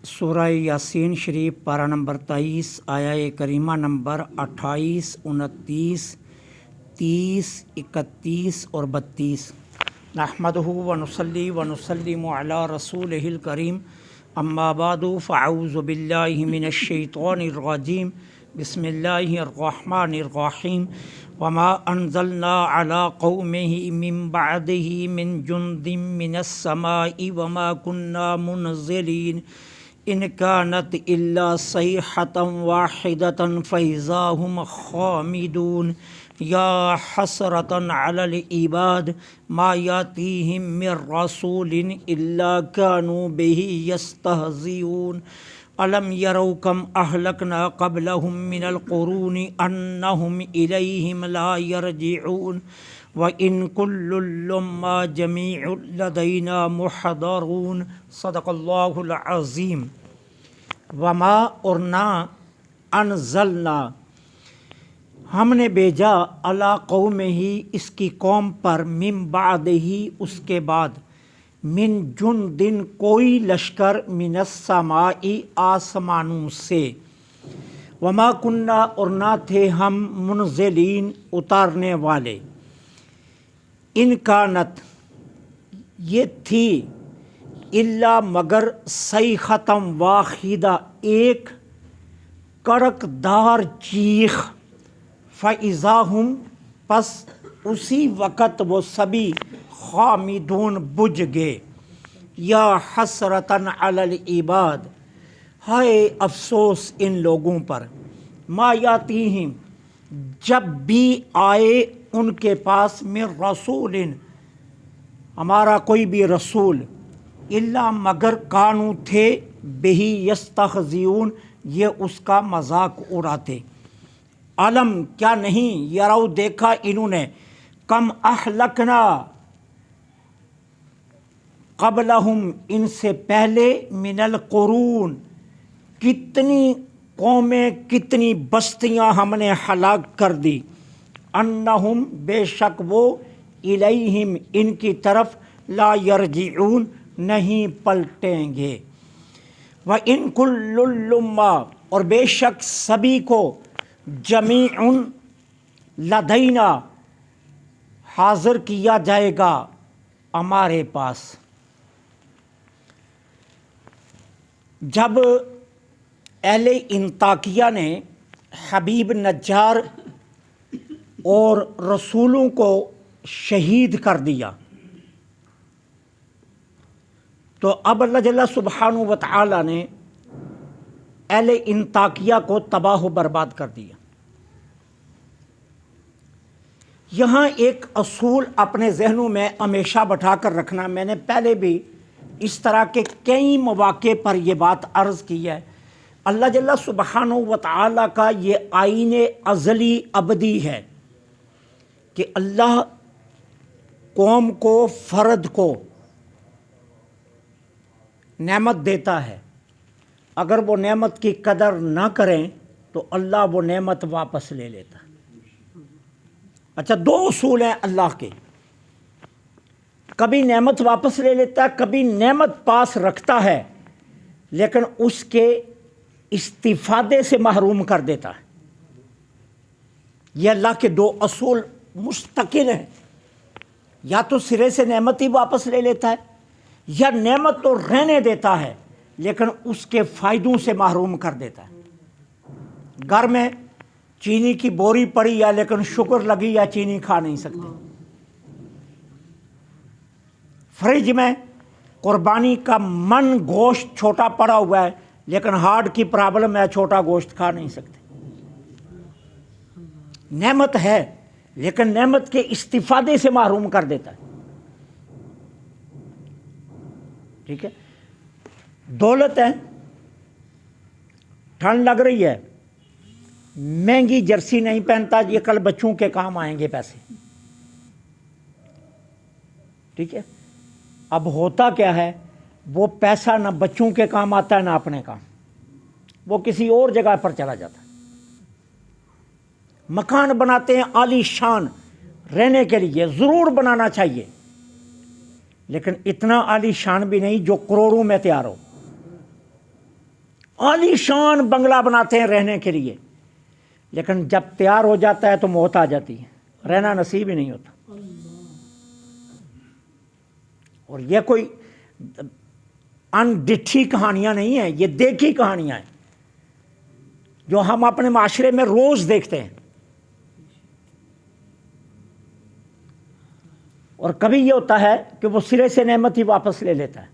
سورہ یاسین شریف پارہ نمبر 23 آیہ کریمہ نمبر 28، 29، 30، 31 اور 32۔ نحمدہ ونصلی ونسلم علی رسولہ الکریم، اما بعد فاعوذ باللہ من الشیطان الرجیم، بسم اللہ الرحمن الرحیم۔ وما انزلنا علی قومہ من بعدہ من جند من السماء وما كنا منزلین ان كانت الا صیحۃ واحدۃ فاذا هم خامدون یا حسرۃ علی العباد ما یاتیہم من رسول الا كانوا بہ یستہزئون الم یروا کم اہلکنا قبلہم من القرون انہم الیہم لا یرجعون وَإِن كُلٌّ لَمَّا جَمِيعٌ لَدَيْنَا مُحْضَرُونَ۔ صدق اللہ العظیم۔ وما اور نہ انزلنا ہم نے بھیجا علی قوم ہی اس کی قوم پر، من بعد ہی اس کے بعد، من جندن کوئی لشکر، من السماء آسمانوں سے، وما کننا اور نہ تھے ہم، منزلین اتارنے والے، ان کانت یہ تھی، الا مگر، صیحۃ واحدہ ایک کڑک دار چیخ، فاذا ہم پس اسی وقت وہ سبھی، خامدون بجھ گئے، یا حسرتاً علی العباد ہائے افسوس ان لوگوں پر، ما یاتیہم جب بھی آئے ان کے پاس، من رسول ہمارا کوئی بھی رسول، الا مگر کانو تھے، بہی یستہزئون یہ اس کا مذاق اڑاتے، علم کیا نہیں، یرو دیکھا انہوں نے، کم اہلکنا قبلہم ان سے پہلے، من القرون کتنی قومیں کتنی بستیاں ہم نے ہلاک کر دی، انہم بے شک وہ، الیہم ان کی طرف، لا یرجعون نہیں پلٹیں گے، وَإِن كُلٌّ لَمَّا اور بے شک سبھی کو، جمیع لدینا حاضر کیا جائے گا ہمارے پاس۔ جب اہل انطاکیہ نے حبیب نجار اور رسولوں کو شہید کر دیا، تو اب اللہ جل سبحانہ و تعالی نے اہل انطاکیہ کو تباہ و برباد کر دیا۔ یہاں ایک اصول اپنے ذہنوں میں ہمیشہ بٹھا کر رکھنا، میں نے پہلے بھی اس طرح کے کئی مواقع پر یہ بات عرض کی ہے، اللہ جل سبحانہ و تعالی کا یہ آئین ازلی ابدی ہے کہ اللہ قوم کو، فرد کو نعمت دیتا ہے، اگر وہ نعمت کی قدر نہ کریں تو اللہ وہ نعمت واپس لے لیتا ہے۔ اچھا، دو اصول ہیں اللہ کے، کبھی نعمت واپس لے لیتا ہے، کبھی نعمت پاس رکھتا ہے لیکن اس کے استفادے سے محروم کر دیتا ہے۔ یہ اللہ کے دو اصول مستقل ہیں، یا تو سرے سے نعمت ہی واپس لے لیتا ہے، یا نعمت تو رہنے دیتا ہے لیکن اس کے فائدوں سے محروم کر دیتا ہے۔ گھر میں چینی کی بوری پڑی یا لیکن شکر لگی یا چینی کھا نہیں سکتے، فریج میں قربانی کا من گوشت چھوٹا پڑا ہوا ہے لیکن ہارٹ کی پرابلم ہے، چھوٹا گوشت کھا نہیں سکتے۔ نعمت ہے لیکن نعمت کے استفادے سے محروم کر دیتا ہے، ٹھیک ہے۔ دولت ہے، ٹھنڈ لگ رہی ہے، مہنگی جرسی نہیں پہنتا، یہ کل بچوں کے کام آئیں گے پیسے، ٹھیک ہے۔ اب ہوتا کیا ہے، وہ پیسہ نہ بچوں کے کام آتا ہے نہ اپنے کام، وہ کسی اور جگہ پر چلا جاتا ہے۔ مکان بناتے ہیں عالی شان رہنے کے لیے، ضرور بنانا چاہیے، لیکن اتنا عالی شان بھی نہیں جو کروڑوں میں تیار ہو، عالی شان بنگلہ بناتے ہیں رہنے کے لیے، لیکن جب تیار ہو جاتا ہے تو موت آ جاتی ہے، رہنا نصیب ہی نہیں ہوتا۔ اور یہ کوئی انڈٹھی کہانیاں نہیں ہیں، یہ دیکھی کہانیاں ہیں جو ہم اپنے معاشرے میں روز دیکھتے ہیں۔ اور کبھی یہ ہوتا ہے کہ وہ سرے سے نعمت ہی واپس لے لیتا ہے۔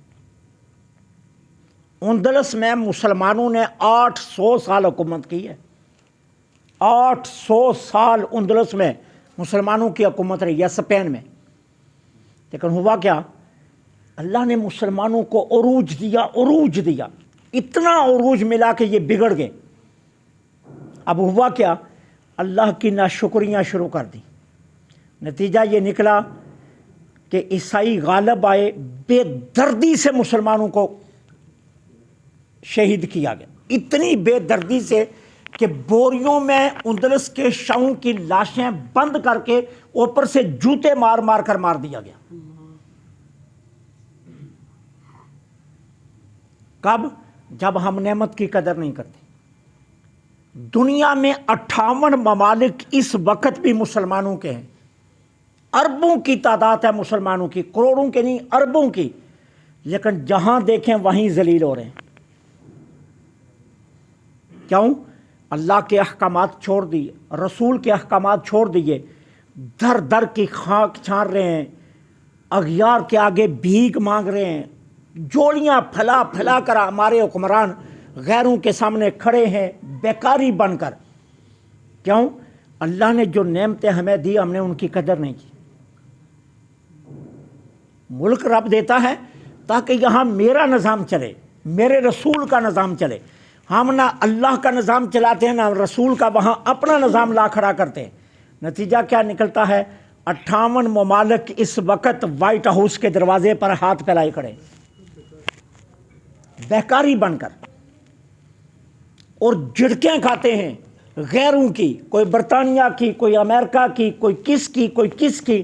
اندلس میں مسلمانوں نے 800 سال حکومت کی ہے، 800 سال اندلس میں مسلمانوں کی حکومت رہی ہے، اسپین میں۔ لیکن ہوا کیا، اللہ نے مسلمانوں کو عروج دیا، اتنا عروج ملا کہ یہ بگڑ گئے۔ اب ہوا کیا، اللہ کی ناشکریاں شروع کر دی۔ نتیجہ یہ نکلا کہ عیسائی غالب آئے، بے دردی سے مسلمانوں کو شہید کیا گیا، اتنی بے دردی سے کہ بوریوں میں اندلس کے شاہوں کی لاشیں بند کر کے اوپر سے جوتے مار مار کر مار دیا گیا۔ کب؟ جب ہم نعمت کی قدر نہیں کرتے۔ دنیا میں 58 ممالک اس وقت بھی مسلمانوں کے ہیں، اربوں کی تعداد ہے مسلمانوں کی، کروڑوں کے نہیں، اربوں کی، لیکن جہاں دیکھیں وہیں ذلیل ہو رہے ہیں۔ کیوں؟ اللہ کے احکامات چھوڑ دیے، رسول کے احکامات چھوڑ دیے، در در کی خاک چھان رہے ہیں، اغیار کے آگے بھیک مانگ رہے ہیں، جوڑیاں پھیلا پھیلا کر ہمارے حکمران غیروں کے سامنے کھڑے ہیں بیکاری بن کر۔ کیوں؟ اللہ نے جو نعمتیں ہمیں دی ہم نے ان کی قدر نہیں کی۔ ملک رب دیتا ہے تاکہ یہاں میرا نظام چلے، میرے رسول کا نظام چلے۔ ہم نہ اللہ کا نظام چلاتے ہیں نہ رسول کا، وہاں اپنا نظام لا کھڑا کرتے ہیں۔ نتیجہ کیا نکلتا ہے؟ 58 ممالک اس وقت وائٹ ہاؤس کے دروازے پر ہاتھ پھیلائے کھڑے، بیکاری بن کر، اور جھڑکیں کھاتے ہیں غیروں کی، کوئی برطانیہ کی، کوئی امریکہ کی، کوئی کس کی، کوئی کس کی،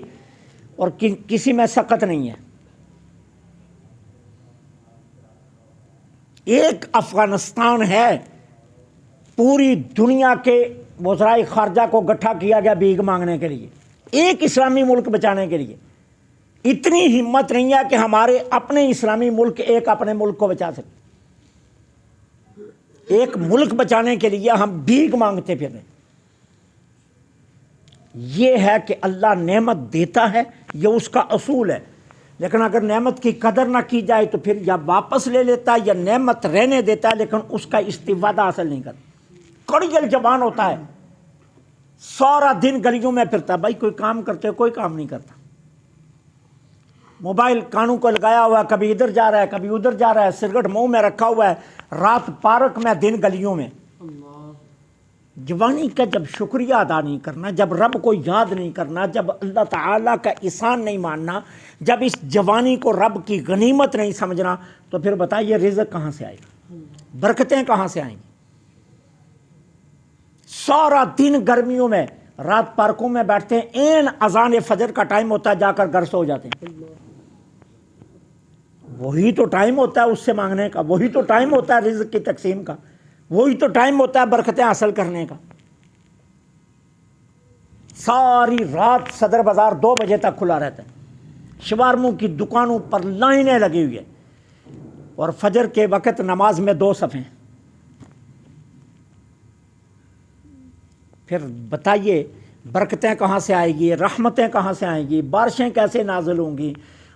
اور کسی میں سقط نہیں ہے۔ ایک افغانستان ہے، پوری دنیا کے وزرائے خارجہ کو گٹھا کیا گیا بھیک مانگنے کے لیے، ایک اسلامی ملک بچانے کے لیے۔ اتنی ہمت نہیں ہے کہ ہمارے اپنے اسلامی ملک ایک اپنے ملک کو بچا سکے۔ ایک ملک بچانے کے لیے ہم بھیک مانگتے پھر رہے۔ یہ ہے کہ اللہ نعمت دیتا ہے، یہ اس کا اصول ہے، لیکن اگر نعمت کی قدر نہ کی جائے تو پھر یا واپس لے لیتا ہے یا نعمت رہنے دیتا ہے، لیکن اس کا استفادہ حاصل نہیں کرتا۔ کڑیل زبان ہوتا ہے، سارا دن گلیوں میں پھرتا ہے، بھائی کوئی کام کرتے، کوئی کام نہیں کرتا۔ موبائل کانوں کو لگایا ہوا ہے، کبھی ادھر جا رہا ہے کبھی ادھر جا رہا ہے، سگریٹ منہ میں رکھا ہوا ہے، رات پارک میں دن گلیوں میں۔ جوانی کا جب شکریہ ادا نہیں کرنا، جب رب کو یاد نہیں کرنا، جب اللہ تعالیٰ کا احسان نہیں ماننا، جب اس جوانی کو رب کی غنیمت نہیں سمجھنا، تو پھر بتائیے رزق کہاں سے آئے گا، برکتیں کہاں سے آئیں گی؟ سارا دن گرمیوں میں رات پارکوں میں بیٹھتے ہیں، این اذان فجر کا ٹائم ہوتا ہے جا کر گھر سو جاتے ہیں۔ وہی تو ٹائم ہوتا ہے اس سے مانگنے کا، وہی تو ٹائم ہوتا ہے رزق کی تقسیم کا، وہی تو ٹائم ہوتا ہے برکتیں حاصل کرنے کا۔ ساری رات صدر بازار 2 بجے تک کھلا رہتا ہے، شوارموں کی دکانوں پر لائنیں لگی ہوئی ہیں، اور فجر کے وقت نماز میں 2 صفیں۔ پھر بتائیے برکتیں کہاں سے آئیں گی، رحمتیں کہاں سے آئیں گی، بارشیں کیسے نازل ہوں گی،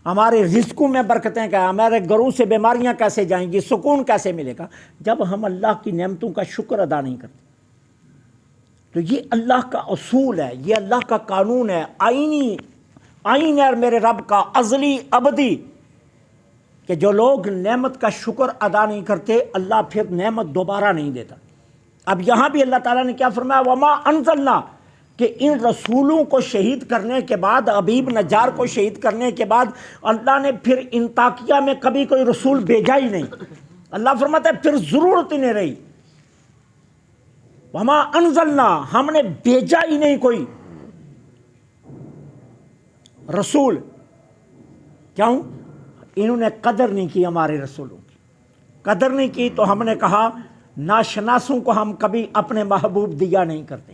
ہمارے رزقوں میں برکتیں کیا، ہمارے گھروں سے بیماریاں کیسے جائیں گی، سکون کیسے ملے گا، جب ہم اللہ کی نعمتوں کا شکر ادا نہیں کرتے۔ تو یہ اللہ کا اصول ہے، یہ اللہ کا قانون ہے، آئین ہے میرے رب کا ازلی ابدی، کہ جو لوگ نعمت کا شکر ادا نہیں کرتے اللہ پھر نعمت دوبارہ نہیں دیتا۔ اب یہاں بھی اللہ تعالیٰ نے کیا فرمایا، وما انزلنا، کہ ان رسولوں کو شہید کرنے کے بعد، حبیب نجار کو شہید کرنے کے بعد اللہ نے پھر انطاکیہ میں کبھی کوئی رسول بھیجا ہی نہیں۔ اللہ فرماتا ہے پھر ضرورت ہی نہیں رہی، وما انزلنا، ہم نے بھیجا ہی نہیں کوئی رسول۔ کیوں؟ انہوں نے قدر نہیں کی ہمارے رسولوں کی، قدر نہیں کی تو ہم نے کہا ناشناسوں کو ہم کبھی اپنے محبوب دیا نہیں کرتے.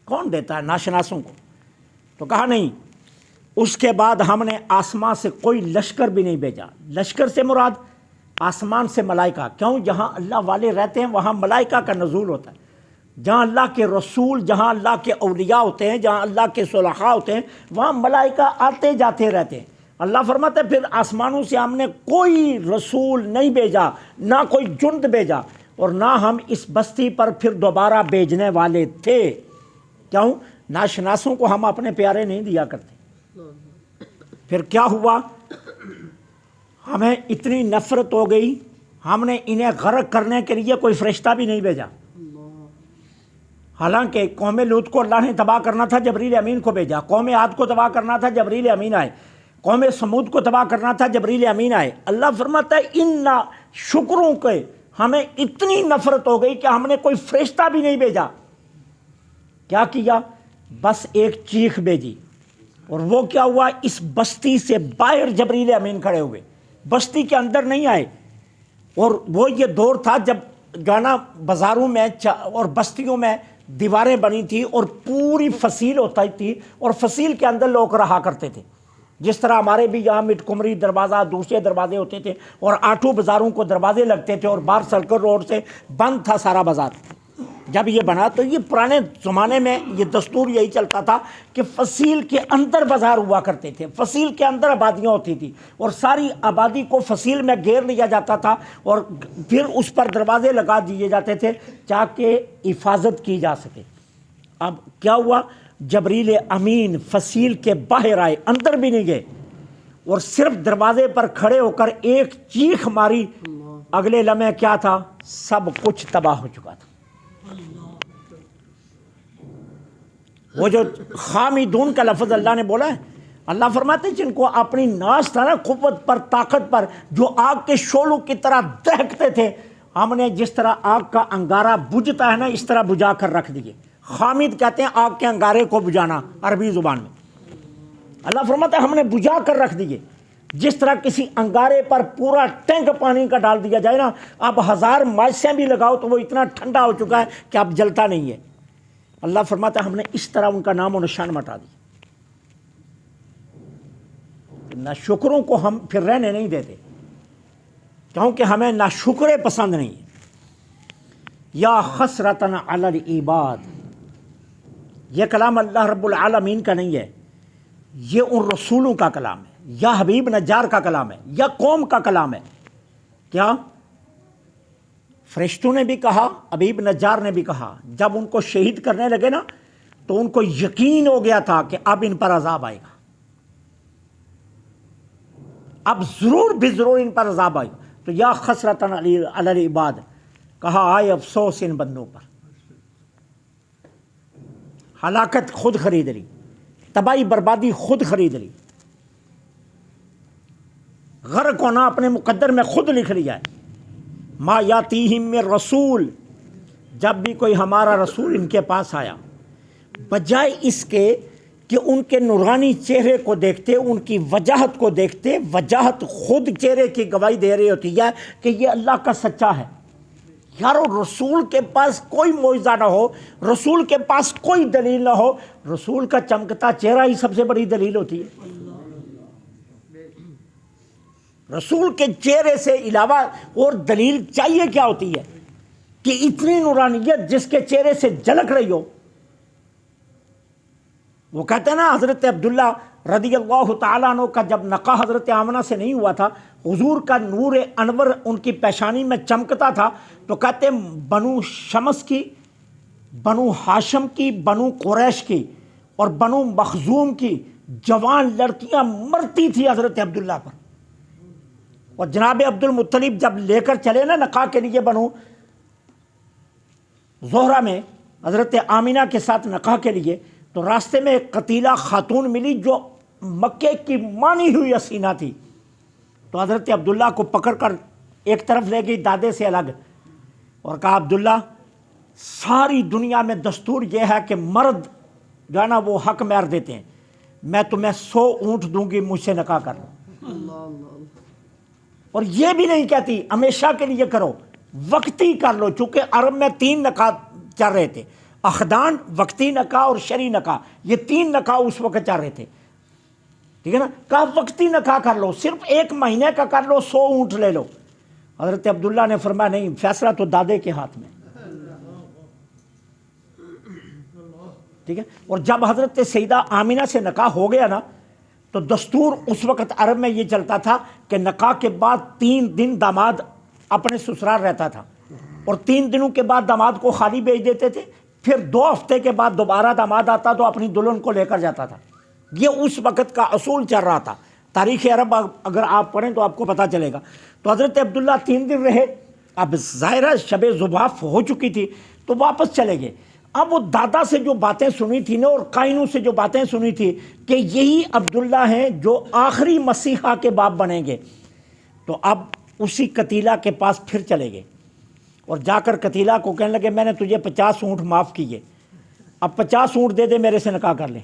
کون دیتا ہے ناشناسوں کو؟ تو کہا نہیں. اس کے بعد ہم نے آسمان سے کوئی لشکر بھی نہیں بھیجا. لشکر سے مراد آسمان سے ملائکہ. کیوں؟ جہاں اللہ والے رہتے ہیں وہاں ملائکہ کا نزول ہوتا ہے. جہاں اللہ کے رسول، جہاں اللہ کے اولیاء ہوتے ہیں، جہاں اللہ کے صلحاء ہوتے ہیں، وہاں ملائکہ آتے جاتے رہتے ہیں. اللہ فرماتا ہے پھر آسمانوں سے ہم نے کوئی رسول نہیں بھیجا، نہ کوئی جند بھیجا، اور نہ ہم اس بستی پر پھر دوبارہ بھیجنے والے تھے. کیوں؟ ناشناسوں کو ہم اپنے پیارے نہیں دیا کرتے. پھر کیا ہوا؟ ہمیں اتنی نفرت ہو گئی، ہم نے انہیں غرق کرنے کے لیے کوئی فرشتہ بھی نہیں بھیجا. حالانکہ قوم لوط کو اللہ نے تباہ کرنا تھا، جبریل امین کو بھیجا. قوم عاد کو تباہ کرنا تھا، جبریل امین آئے. قوم سمود کو تباہ کرنا تھا، جبریل امین آئے. اللہ فرماتا ہے ان شکروں کے ہمیں اتنی نفرت ہو گئی کہ ہم نے کوئی فرشتہ بھی نہیں بھیجا. کیا کیا؟ بس ایک چیخ بھیجی. اور وہ کیا ہوا؟ اس بستی سے باہر جبریل امین کھڑے ہوئے، بستی کے اندر نہیں آئے. اور وہ یہ دور تھا جب گانا بازاروں میں اور بستیوں میں دیواریں بنی تھی اور پوری فصیل ہوتا تھی، اور فصیل کے اندر لوگ رہا کرتے تھے. جس طرح ہمارے بھی یہاں مٹ کمری دروازہ، دوسرے دروازے ہوتے تھے، اور آٹھوں بازاروں کو دروازے لگتے تھے، اور باہر سرکل روڈ سے بند تھا سارا بازار. جب یہ بنا تو یہ پرانے زمانے میں یہ دستور یہی چلتا تھا کہ فصیل کے اندر بازار ہوا کرتے تھے، فصیل کے اندر آبادیاں ہوتی تھی، اور ساری آبادی کو فصیل میں گھیر لیا جاتا تھا، اور پھر اس پر دروازے لگا دیے جاتے تھے تاکہ حفاظت کی جا سکے. اب کیا ہوا؟ جبریل امین فصیل کے باہر آئے، اندر بھی نہیں گئے، اور صرف دروازے پر کھڑے ہو کر ایک چیخ ماری. اگلے لمحے کیا تھا؟ سب کچھ تباہ ہو چکا تھا. وہ جو خامدون کا لفظ اللہ نے بولا ہے، اللہ فرماتے ہیں جن کو اپنی ناز تھا نا، قوت پر، طاقت پر، جو آگ کے شعلوں کی طرح دہکتے تھے، ہم نے جس طرح آگ کا انگارہ بجھتا ہے نا، اس طرح بجھا کر رکھ دیے. خامد کہتے ہیں آگ کے انگارے کو بجھانا عربی زبان میں. اللہ فرماتا ہے ہم نے بجھا کر رکھ دیے. جس طرح کسی انگارے پر پورا ٹینک پانی کا ڈال دیا جائے نا، اب 1000 ماچسیں بھی لگاؤ تو وہ اتنا ٹھنڈا ہو چکا ہے کہ اب جلتا نہیں ہے. اللہ فرماتا ہے ہم نے اس طرح ان کا نام و نشان مٹا دیا. نہ شکروں کو ہم پھر رہنے نہیں دیتے، کیونکہ ہمیں نہ شکرے پسند نہیں ہے. یا خسرتن علی العباد، یہ کلام اللہ رب العالمین کا نہیں ہے، یہ ان رسولوں کا کلام ہے، یا حبیب نجار کا کلام ہے، یا قوم کا کلام ہے. کیا؟ فرشتوں نے بھی کہا، حبیب نجار نے بھی کہا. جب ان کو شہید کرنے لگے نا تو ان کو یقین ہو گیا تھا کہ اب ان پر عذاب آئے گا، اب ضرور بھی ضرور ان پر عذاب آئے گا. تو یا خسرتن علی العباد، کہا آئے افسوس ان بندوں پر. ہلاکت خود خرید لی، تباہی بربادی خود خرید لی، غرق ہونا اپنے مقدر میں خود لکھ لیا ہے. ما یاتیہم من رسول، جب بھی کوئی ہمارا رسول ان کے پاس آیا، بجائے اس کے کہ ان کے نورانی چہرے کو دیکھتے، ان کی وجاہت کو دیکھتے، وجاہت خود چہرے کی گواہی دے رہی ہوتی ہے کہ یہ اللہ کا سچا ہے. یارو رسول کے پاس کوئی معجزہ نہ ہو، رسول کے پاس کوئی دلیل نہ ہو، رسول کا چمکتا چہرہ ہی سب سے بڑی دلیل ہوتی ہے. رسول کے چہرے سے علاوہ اور دلیل چاہیے کیا ہوتی ہے کہ اتنی نورانیت جس کے چہرے سے جھلک رہی ہو. وہ کہتے ہیں نا حضرت عبداللہ رضی اللہ تعالیٰ عنہ کا جب نکاح حضرت آمنہ سے نہیں ہوا تھا، حضور کا نور انور ان کی پیشانی میں چمکتا تھا، تو کہتے ہیں بنو شمس کی، بنو ہاشم کی، بنو قریش کی اور بنو مخزوم کی جوان لڑکیاں مرتی تھی حضرت عبداللہ پر. اور جناب عبد المطلب جب لے کر چلے نا نکاح کے لیے بنو زہرہ میں حضرت آمینہ کے ساتھ نکاح کے لیے، تو راستے میں ایک قتیلہ خاتون ملی جو مکے کی مانی ہوئی حسینہ تھی. تو حضرت عبداللہ کو پکڑ کر ایک طرف لے گئی دادے سے الگ، اور کہا عبداللہ ساری دنیا میں دستور یہ ہے کہ مرد جو ہے نا وہ حق مہر دیتے ہیں، میں تمہیں 100 اونٹ دوں گی، مجھ سے نکاح کر لو. اور یہ بھی نہیں کہتی ہمیشہ کے لیے کرو، وقتی کر لو، چونکہ عرب میں 3 نکاح چل رہے تھے، اخدان، وقتی نکاح اور شرعی نکاح، یہ 3 نکاح اس وقت چل رہے تھے، ٹھیک ہے نا. کہا وقتی نکاح کر لو، صرف 1 مہینے کا کر لو، 100 اونٹ لے لو. حضرت عبداللہ نے فرمایا نہیں، فیصلہ تو دادے کے ہاتھ میں، ٹھیک ہے. اور جب حضرت سیدہ آمینہ سے نکاح ہو گیا نا، تو دستور اس وقت عرب میں یہ چلتا تھا کہ نکاح کے بعد 3 دن داماد اپنے سسرال رہتا تھا، اور 3 دنوں کے بعد داماد کو خالی بھیج دیتے تھے، پھر 2 ہفتے کے بعد دوبارہ داماد آتا تو اپنی دلہن کو لے کر جاتا تھا. یہ اس وقت کا اصول چل رہا تھا. تاریخ عرب اگر آپ پڑھیں تو آپ کو پتہ چلے گا. تو حضرت عبداللہ 3 دن رہے، اب ظاہرہ شب زباف ہو چکی تھی تو واپس چلے گئے. اب وہ دادا سے جو باتیں سنی تھی نا، اور قائنوں سے جو باتیں سنی تھی کہ یہی عبداللہ ہیں جو آخری مسیحا کے باپ بنیں گے، تو اب اسی قتیلہ کے پاس پھر چلے گئے اور جا کر قتیلہ کو کہنے لگے میں نے تجھے 50 اونٹ معاف کیے، اب 50 اونٹ دے دے، میرے سے نکاح کر لیں.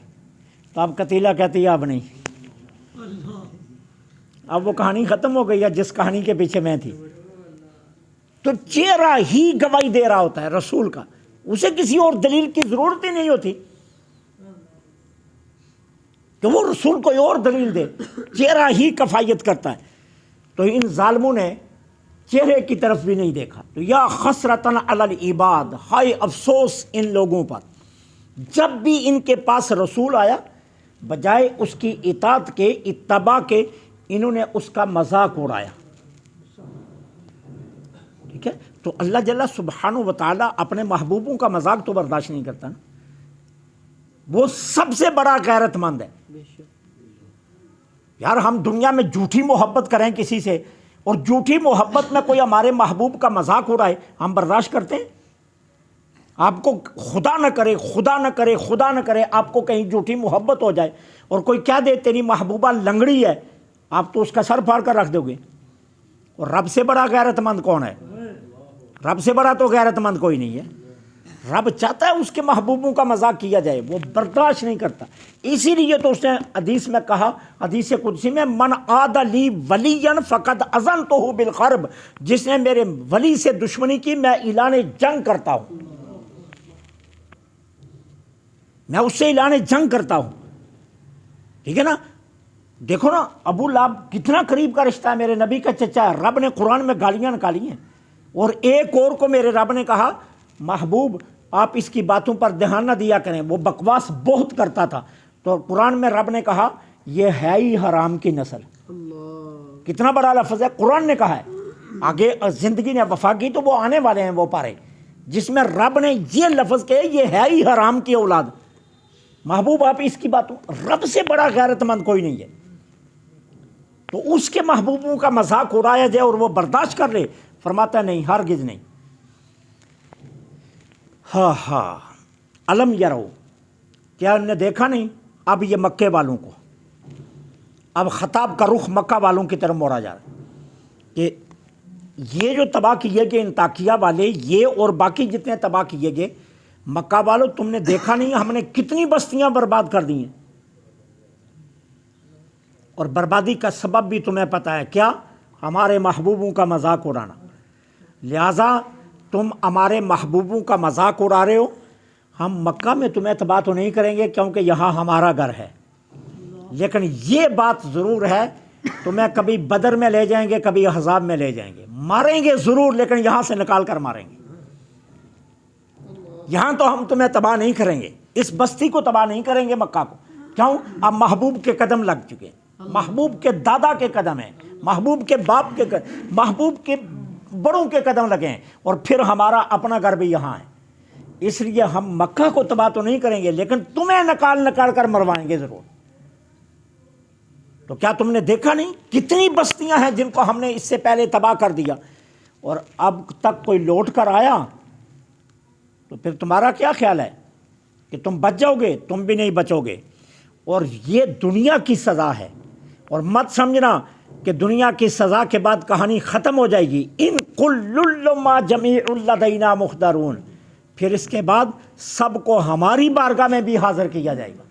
تو اب قتیلہ کہتی ہے اب نہیں. اب وہ کہانی ختم ہو گئی ہے جس کہانی کے پیچھے میں تھی. تو چہرہ ہی گواہی دے رہا ہوتا ہے رسول کا، اسے کسی اور دلیل کی ضرورت ہی نہیں ہوتی کہ وہ رسول کوئی اور دلیل دے، چہرہ ہی کفایت کرتا ہے. تو ان ظالموں نے چہرے کی طرف بھی نہیں دیکھا. تو یا خسرتن علی العباد، ہائے افسوس ان لوگوں پر، جب بھی ان کے پاس رسول آیا بجائے اس کی اطاعت کے، اتباع کے، انہوں نے اس کا مذاق اڑایا. ٹھیک ہے. تو اللہ جل سبحانہ و تعالیٰ اپنے محبوبوں کا مذاق تو برداشت نہیں کرتا نا. وہ سب سے بڑا غیرت مند ہے. یار ہم دنیا میں جھوٹی محبت کریں کسی سے، اور جھوٹی محبت میں کوئی ہمارے محبوب کا مذاق اڑائے، ہم برداشت کرتے ہیں؟ آپ کو خدا نہ کرے، خدا نہ کرے، خدا نہ کرے آپ کو کہیں جھوٹی محبت ہو جائے اور کوئی کہہ دے تیری محبوبہ لنگڑی ہے، آپ تو اس کا سر پھاڑ کر رکھ دو گے. اور رب سے بڑا غیرت مند کون ہے؟ رب سے بڑا تو غیرت مند کوئی نہیں ہے. رب چاہتا ہے اس کے محبوبوں کا مذاق کیا جائے، وہ برداشت نہیں کرتا. اسی لیے تو اس نے حدیث میں کہا، حدیث قدسی میں، من عاد لی ولیا فقد اذنتہ بالحرب، جس نے میرے ولی سے دشمنی کی میں اعلان جنگ کرتا ہوں، میں اس سے اعلان جنگ کرتا ہوں. ٹھیک ہے نا. دیکھو نا ابو لہب کتنا قریب کا رشتہ ہے، میرے نبی کا چچا ہے. رب نے قرآن میں گالیاں نکالی ہیں، اور ایک اور کو میرے رب نے کہا محبوب آپ اس کی باتوں پر دھیان نہ دیا کریں، وہ بکواس بہت کرتا تھا. تو قرآن میں رب نے کہا یہ ہے ہی حرام کی نسل. کتنا بڑا لفظ ہے، قرآن نے کہا ہے. آگے زندگی نے وفا کی تو وہ آنے والے ہیں وہ پارے جس میں رب نے یہ لفظ کہے یہ ہے ہی حرام کی اولاد. محبوب آپ اس کی باتوں، رب سے بڑا غیرت مند کوئی نہیں ہے. تو اس کے محبوبوں کا مذاق اڑایا جائے اور وہ برداشت کر لے، فرماتا ہے نہیں، ہرگز نہیں. ہاں علم یرو، کیا انہوں نے دیکھا نہیں؟ اب یہ مکے والوں کو، اب خطاب کا رخ مکہ والوں کی طرف موڑا جا رہا ہے کہ یہ جو تباہ کیے گئے انطاکیہ والے، یہ اور باقی جتنے تباہ کیے گئے، مکہ والوں تم نے دیکھا نہیں ہم نے کتنی بستیاں برباد کر دی ہیں. اور بربادی کا سبب بھی تمہیں پتہ ہے کیا؟ ہمارے محبوبوں کا مذاق اڑانا. لہٰذا تم ہمارے محبوبوں کا مذاق اڑا رہے ہو، ہم مکہ میں تمہیں تباہ تو نہیں کریں گے کیونکہ یہاں ہمارا گھر ہے، لیکن یہ بات ضرور ہے تمہیں کبھی بدر میں لے جائیں گے، کبھی احزاب میں لے جائیں گے، ماریں گے ضرور لیکن یہاں سے نکال کر ماریں گے. یہاں تو ہم تمہیں تباہ نہیں کریں گے، اس بستی کو تباہ نہیں کریں گے، مکہ کو. کیوں؟ اب محبوب کے قدم لگ چکے ہیں، محبوب کے دادا کے قدم ہیں، محبوب کے باپ کے قدم، محبوب کے بڑوں کے قدم لگے ہیں، اور پھر ہمارا اپنا گھر بھی یہاں ہے. اس لیے ہم مکہ کو تباہ تو نہیں کریں گے لیکن تمہیں نکال کر مروائیں گے ضرور. تو کیا تم نے دیکھا نہیں کتنی بستیاں ہیں جن کو ہم نے اس سے پہلے تباہ کر دیا، اور اب تک کوئی لوٹ کر آیا؟ تو پھر تمہارا کیا خیال ہے کہ تم بچ جاؤ گے؟ تم بھی نہیں بچو گے. اور یہ دنیا کی سزا ہے، اور مت سمجھنا کہ دنیا کی سزا کے بعد کہانی ختم ہو جائے گی. ان کل ما جمیع لدینا محضرون، پھر اس کے بعد سب کو ہماری بارگاہ میں بھی حاضر کیا جائے گا.